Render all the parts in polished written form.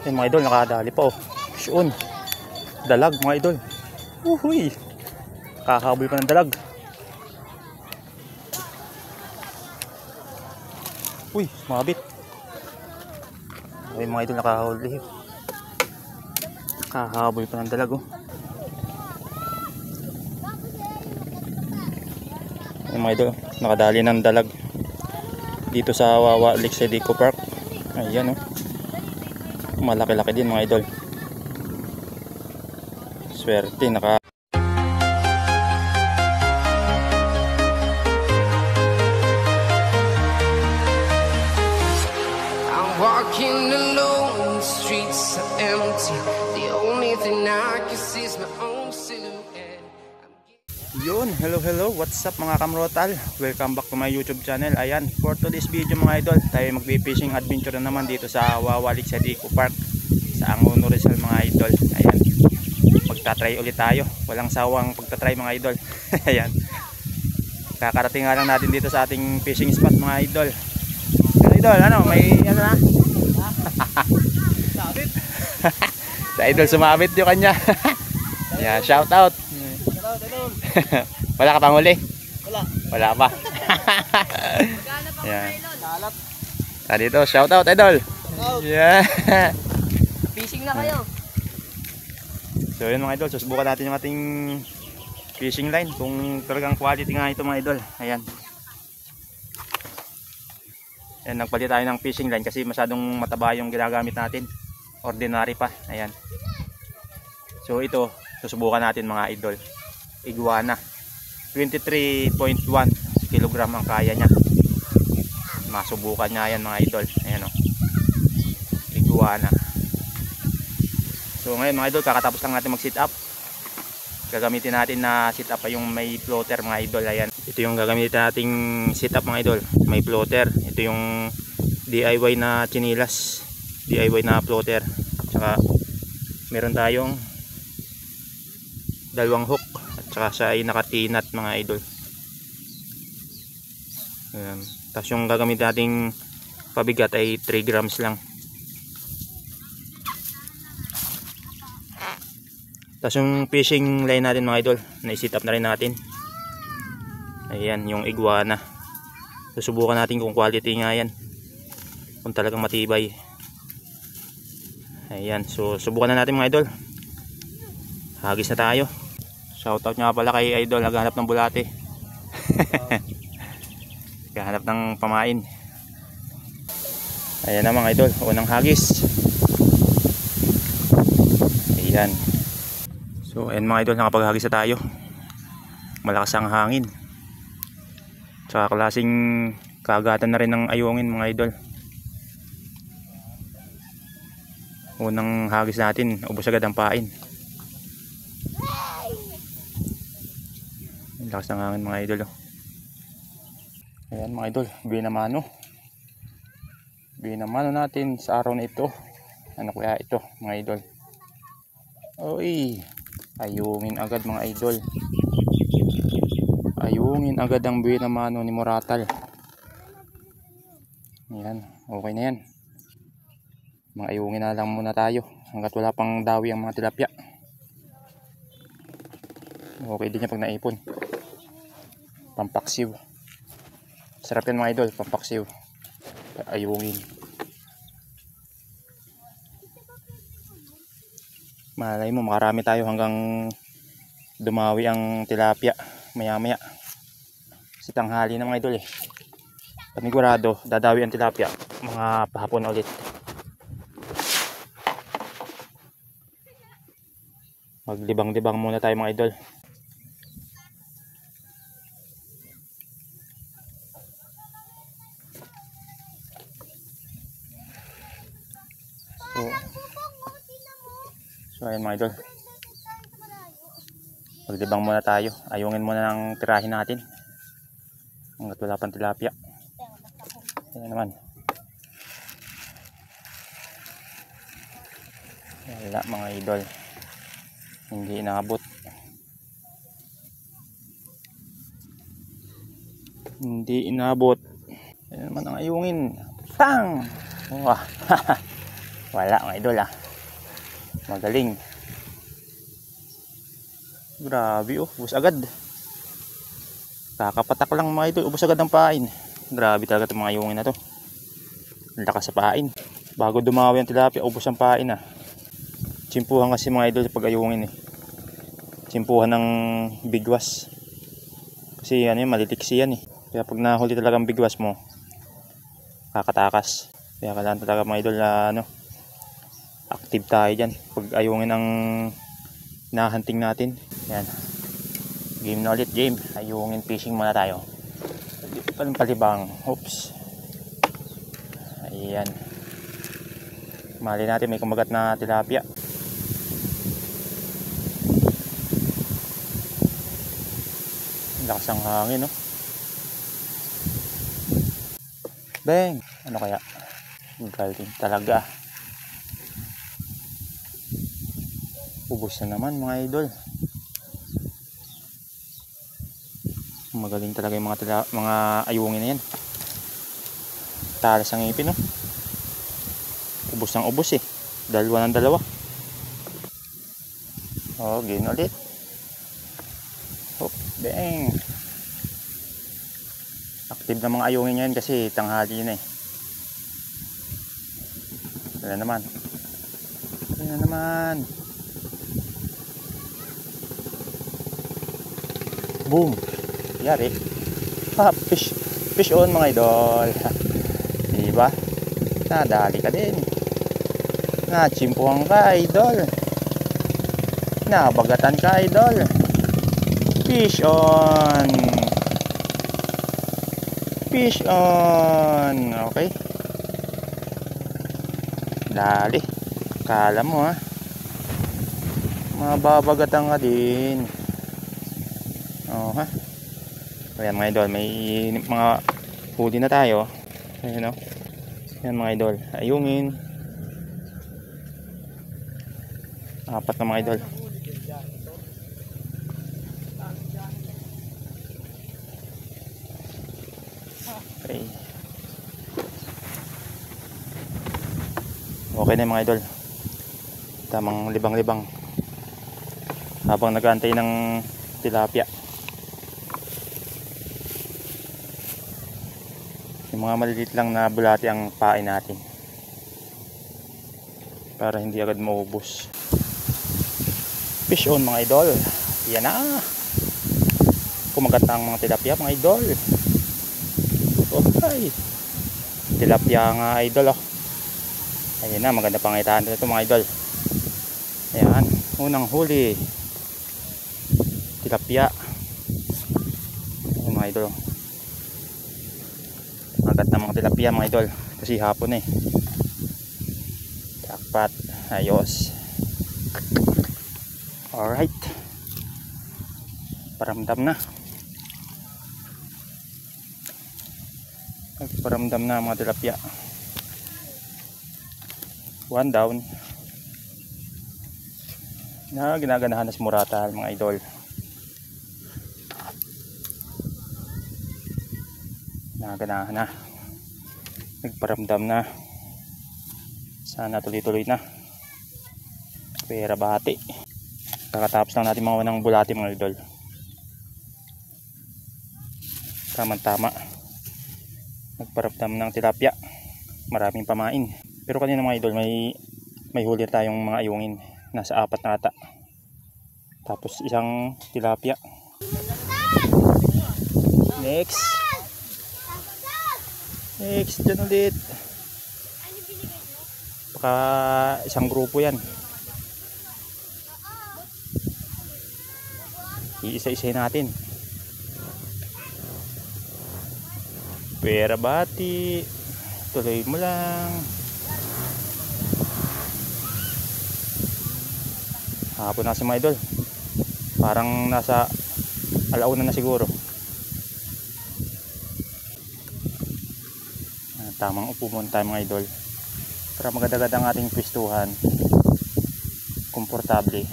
Yung mga idol, nakadali pa oh. Yun. Dalag mga idol. Uhuy. Kakahabol pa ng dalag. Uy, mabit. Ay mga idol, nakahuli. Kakahabol pa ng dalag oh. Ay mga idol, nakadali ng dalag dito sa Wawa Lakeside Eco Park. Ayan oh. Malaki-laki din mga idol. Swerte naka. I'm walking alone, the streets are empty. The only thing I can see is my own silhouette. Yun, hello, what's up mga kamrotal? Welcome back to my YouTube channel. Ayan, for today's video mga idol, tayo magbe-fishing adventure na naman dito sa Wawa Lakeside Eco Park sa Angono Rizal mga idol. Ayan, magta-try ulit tayo. Walang sawang pagta-try mga idol. Ayan, kakarating nga lang natin dito sa ating fishing spot mga idol. Idol, ano, may ano na? Sabit. Sa idol sumabit yung kanya. Yeah, shout out. Wala ka pang huli? Wala pa. Yeah. Dito, shout out idol. Yeah. Fishing na kayo. So yun mga idol, susubukan natin yung ating fishing line kung talagang quality nga ito mga idol. Ayan. Ayan, nagpalit tayo ng fishing line kasi masyadong mataba yung ginagamit natin. Ordinary pa. Ayan. So ito, susubukan natin mga idol. Iguana. 23.1 kg ang kaya niya. Masubukan niya yan mga idol. Ayan o. Iguana. So ngayon mga idol, kakatapos lang natin mag sit up. Gagamitin natin na sit up ay yung may floater mga idol. Ayan. Ito yung gagamitin nating sit up mga idol. May floater. Ito yung DIY na chinilas. DIY na floater. Tsaka meron tayong dalawang hook. At saka siya ay nakatinat mga idol. Ayan. Tapos yung gagamitin nating pabigat ay 3 grams lang. Tapos yung fishing line natin mga idol, na-sit up na rin natin. Ayan, yung iguana. Susubukan natin kung quality nga yan. Kung talagang matibay. Ayan, so subukan na natin mga idol. Hagis na tayo. Shoutout nga pala kay idol, naghahanap ng bulate. Naghahanap ng pamain. Ayan na mga idol, unang hagis. Ayan. So ayan mga idol, nakapaghagis na tayo. Malakas ang hangin. Tsaka klaseng kagatan na rin ng ayungin mga idol. Unang hagis natin, ubos agad ang pain. Lakas ng hangin mga idol. Ayan mga idol, binamano. Binamano natin sa araw na ito. Ano kaya ito mga idol? Oy, ayungin agad mga idol. Ayungin agad ang binamano ni Moratal. Ayan, okay na yan. Mga ayungin na lang muna tayo hanggat wala pang dawi ang mga tilapia. Okay din yan pag naipon. Pampaksiw. Sarap yan mga idol, pampaksiw. Ayungin. Malay mo makarami tayo hanggang dumawi ang tilapia maya maya. Kasi tanghali na mga idol eh. Panigurado dadawi ang tilapia mga pahapon ulit. Maglibang-libang muna tayo mga idol. So ayan mga idol, maglibang muna tayo. Ayungin muna ng tirahin natin hanggat wala pang tilapia. Ayan naman, wala mga idol, hindi inaabot. Hindi inaabot. Ayan naman ang ayungin. Tang! Wah. Wala mga idol ah. Magaling. Grabe oh, ubos agad. Kakapatak lang mga idol, ubos agad ang pain. Grabe talaga itong mga ayungin na to. Ang lakas sa pain. Bago dumawi ang tilapia, ubos ang pain ah. Tsimpuhan kasi mga idol pag ayungin eh. Tsimpuhan ng bigwas. Kasi ano yun, maliliksi yan eh. Kaya pag nahuli talagang bigwas mo, kakatakas. Kaya kailangan talaga mga idol na ano, active tayo dyan pag ayungin ang nahunting natin. Yan, game na ulit, game. Ayungin fishing muna tayo. Palibang, oops. Ayan, mali natin may kumagat na tilapia. Lakas ang hangin no. Bang, ano kaya? Galing talaga. Ubos na naman mga idol. Magaling talaga yung mga ayungin na yan. Talas ang ngipin no. Ubos ng ubos eh. Dalawa ng dalawa. Oh, game ulit. Oh, bang. Active na mga ayungin yan kasi tanghali na eh. Wala naman. Wala naman. Boom. Yari. Ha, fish on mga idol. Diba? Nadali ka din. Nachimpuhan ka idol. Nabagatan ka idol. Fish on. Fish on. Okay. Dali. Kala mo ha. Mababagatan ka din. Oh ha. Ayan mga idol, may mga huli na tayo. Ayan o. Ayan mga idol, ayungin. 4 na mga idol. Okay. Okay na mga idol. Tamang libang-libang. Habang nag-aantay ng tilapia. Yung mga maliliit lang na bulati ang pain natin para hindi agad maubos. Fish on mga idol. Yan na. Kumagat na ang mga tilapia mga idol. Oh, ay. Tilapia nga idol oh. Ayan na, maganda pangitaan nito mga idol. Ayan, unang huli. Tilapia. Ayan mga idol. Magat na mga tilapia mga idol kasi hapon eh. Jackpot. Ayos. Alright. Paramdam na. Paramdam na mga tilapia. One down. Na ginaganahan na si Murata mga idol. Naganahan na. Nagparamdam na. Sana tuloy-tuloy na. Pera bati. Kakatapos lang natin mga unang bulati mga idol. Tama-tama. Nagparamdam ng tilapia. Maraming pamain. Pero kanina mga idol may huli tayong mga ayungin. Nasa 4 na ata. Tapos isang tilapia. Next. Next dyan ulit. Baka isang grupo yan. Iisa-isay natin. Pera bati. Tuloy mo lang. Hapon na si mga idol. Parang nasa alauna na siguro. Tamang upo muna tayo mga idol para magagad ang ating pwestuhan. Komportable.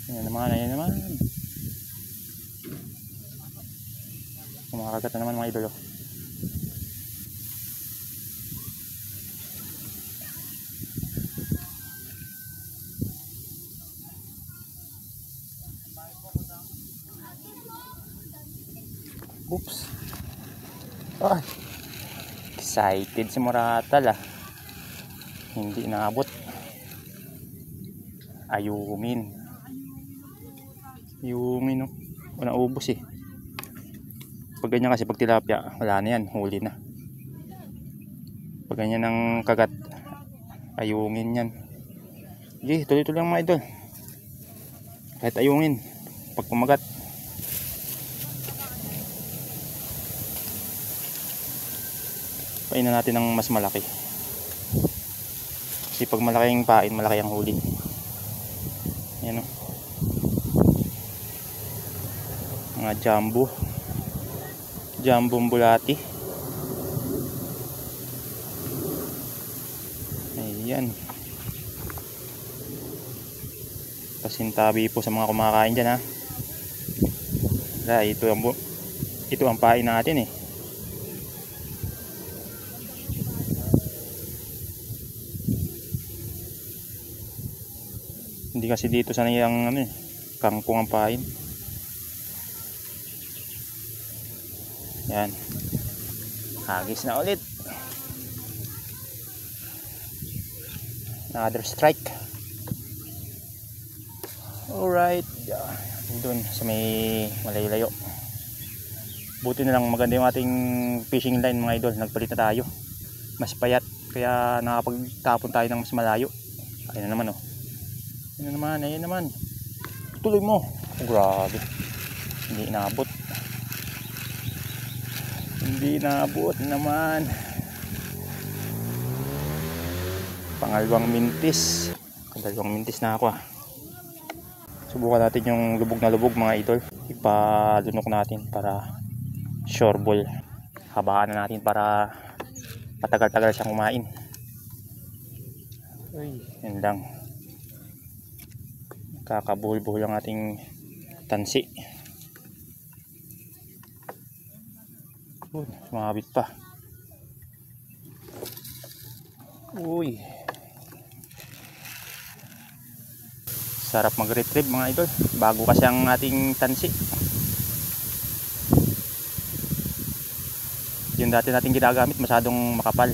Ayan naman, ayan naman. Kumakagat na naman mga idol. Oops. Ay. Excited si Moratal ah. Hindi naabot. Ayungin. Ayungin no. O naubos eh. Pag ganyan kasi pag tilapia, wala na yan. Huli na. Pag ganyan ng kagat, ayungin yan. Sige, tuloy-tuloy lang mga idol. Kahit ayungin, pag kumagat. Painan natin ng mas malaki. Kasi pag malaking pain, malaki ang huli. Yan o. Mga jumbo. Jumbo bulati. Ayan. Pasintabi po sa mga kumakain dyan ha. Ito ang pain natin eh. Hindi kasi dito sanay ang ano eh, kangkong ang pain. Yan. Hagis na ulit. Another strike. Alright. Doon sa may malayo-layo. Buti na lang maganda yung ating fishing line mga idol. Nagpalit na tayo. Mas payat. Kaya nakapagtapon tayo ng mas malayo. Ayun na naman oh. Ayun naman. Tuloy mo. Oh, grabe. Hindi inaabot. Hindi inaabot naman. Pangalawang mintis. Dalawang mintis na ako ah. Subukan natin yung lubog na lubog mga idol. Ipalunok natin para sure ball. Habaan na natin para patagal-tagal siyang kumain. Uy, yun lang. Kakabuhol-buhol ang ating tansi. Sumabit pa. Uy. Sarap mag-retrieve mga idol. Bago kasi ang ating tansi. Yung dati natin ginagamit masyadong makapal.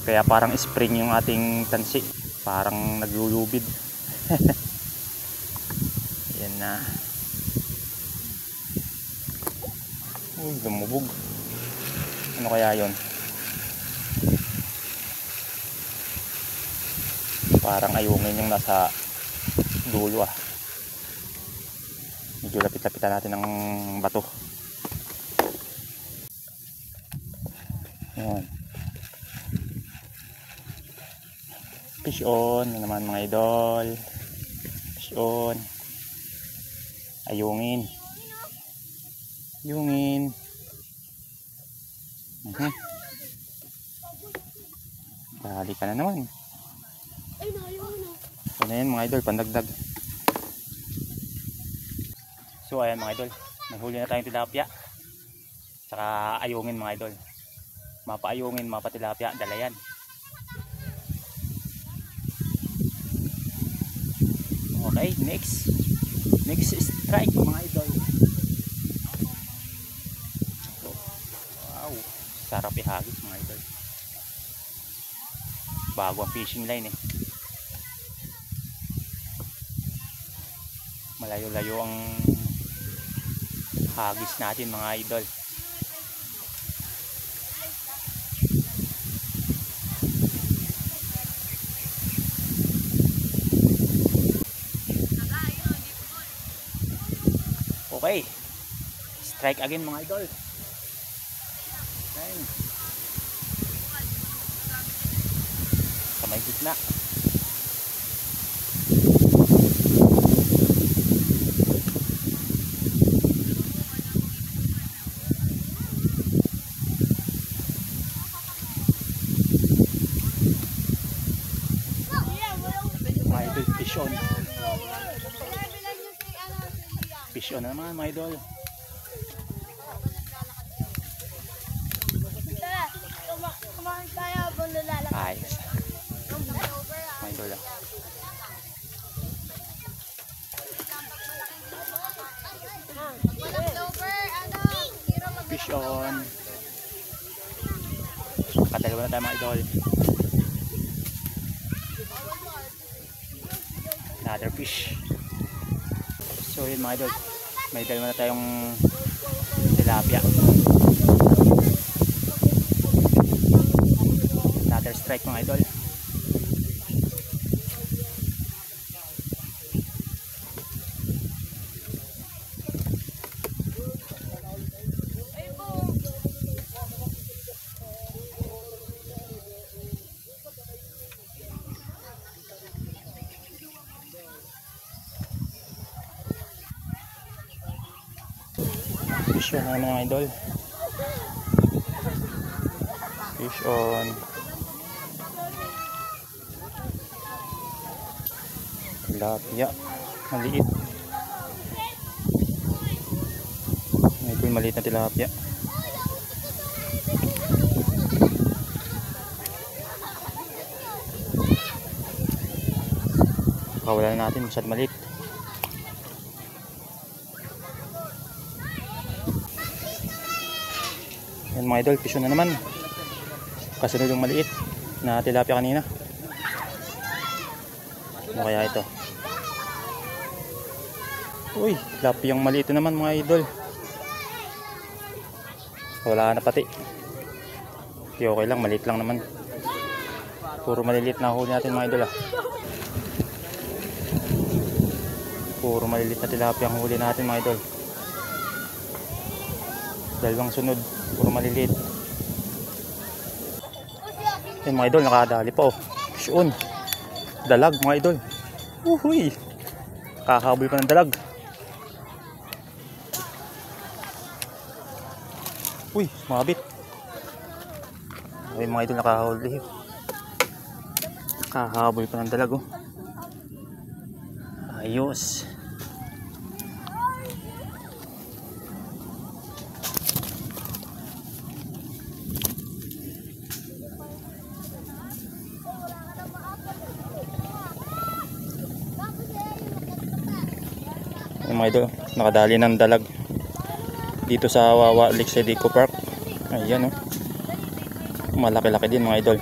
Kaya parang spring yung ating tansi. Parang naglulubid. Yan na. Uy, lumubog. Ano kaya yon? Parang ayungin yung nasa dulo ah. Medyo lapit-lapitan natin ng bato. Yan. Fish on na naman mga idol. Fish on. Ayungin. Ayungin. Balik ka na naman. Ito na yan mga idol, pandagdag. So ayan mga idol, may huli na tayong tilapia. Saka ayungin mga idol. Mapaayungin, mapatilapia, dala yan. Okay, next strike mga idol. Wow, sarap ihagis mga idol. Bago ang fishing line eh. Malayo-layo ang hagis natin mga idol. Okay, strike again mga idol. Ayan. Sa may gitna. Mga idol, fish on. Fish on naman mga idol. Ayos. Mga idol ah. Fish on. Kadalawa na tayo mga idol. Another fish. So yun mga idol, may dalawa na tayong tilapia. Another strike mga idol. Fish on mga idol. Fish on. Tilapia. Maliit. Ito yung maliit na tilapia. Kawalan natin masyad maliit. Yan mga idol, fish on na naman. Kasunod yung maliit na tilapia kanina. Ano kaya ito? Uy, tilapia yung maliit naman mga idol. Wala na pati. Di okay lang, maliit lang naman. Puro maliliit na huli natin mga idol ah. Puro maliliit na tilapia ang huli natin mga idol. Dalawang sunod, puro maliliit. Yan mga idol, nakadali pa oh. Fish on. Dalag mga idol. Uhuy. Kakahabol pa ng dalag. Uy, mabit. Ay mga idol, nakahuli. Kakahabol pa ng dalag oh. Ayos. Yung mga idol, nakadali ng dalag dito sa Wawa Lakeside Eco Park. Ayan oh. Malaki-laki din mga idol.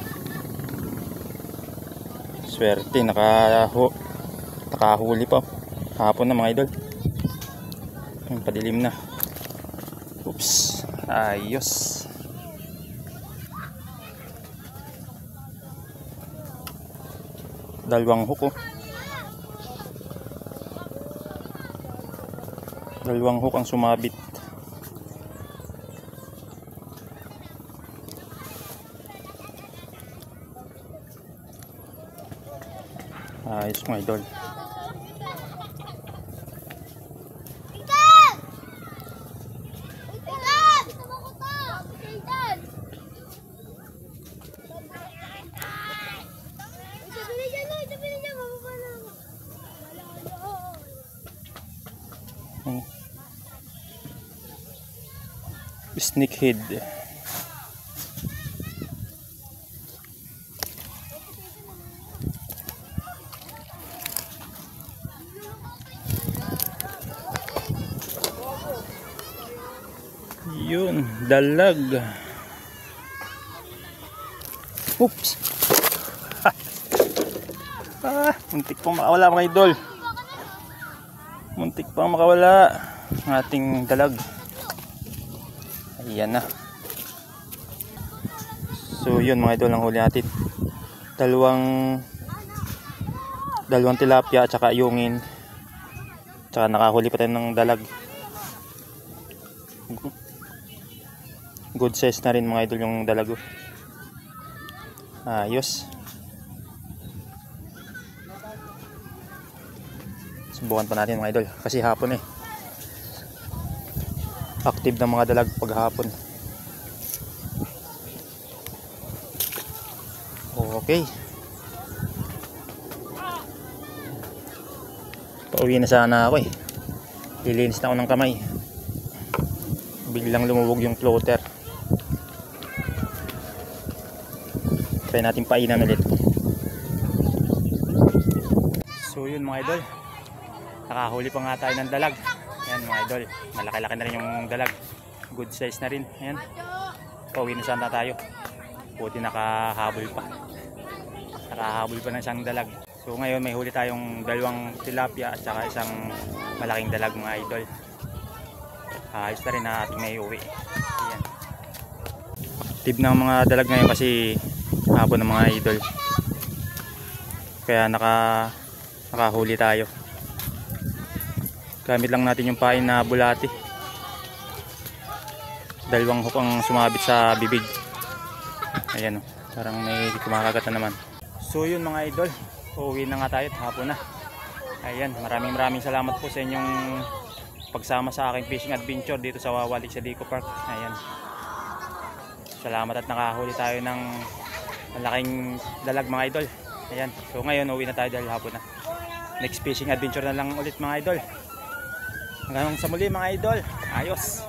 Swerte, nakahuli pa. Hapon na mga idol. Padilim na. Oops. Ayos. Dalawang hook oh. Dalawang hook ang sumabit. Ayos mga idol. Snakehead. Yun, dalag. Oops. Muntik pang makawala mga idol. Muntik pang makawala ang ating dalag. Ayan na. So yun mga idol, ang huli natin. Dalawang tilapia at saka yungin. Tsaka nakahuli pa tayo ng dalag. Good size na rin mga idol yung dalag. Ayos. Subukan pa natin mga idol kasi hapon eh. Active ng mga dalag paghapon. Okay. Pauwi na sana ako eh. Lilinis na ako ng kamay. Biglang lumubog yung floater. Try natin painan ulit. So yun mga idol, nakahuli pa nga tayo ng dalag. Yan mga idol, malaki-laki na rin yung dalag. good size na rin. Ayan. Pauwi na sana tayo. Buti nakahabol pa. Nakahabol pa ng isang dalag. So ngayon may huli tayong dalawang tilapia at saka isang malaking dalag mga idol. Ayos na rin na ating may uwi. Ayan. Tib ng mga dalag ngayon kasi hapon ng mga idol. Kaya nakahuli tayo. Gamit lang natin yung pain na bulati. Dalawang hook ang sumabit sa bibig. Ayan o, parang may kumakagat na naman. So yun mga idol, uuwi na nga tayo at hapon na. Ayan, maraming salamat po sa inyong pagsama sa aking fishing adventure dito sa Wawa Lakeside Eco Park. Ayan. Salamat at nakahuli tayo ng malaking dalag mga idol. Ayan, so ngayon uuwi na tayo dahil hapon na. Next fishing adventure na lang ulit mga idol. Hanggang sa muli mga idol. Ayos.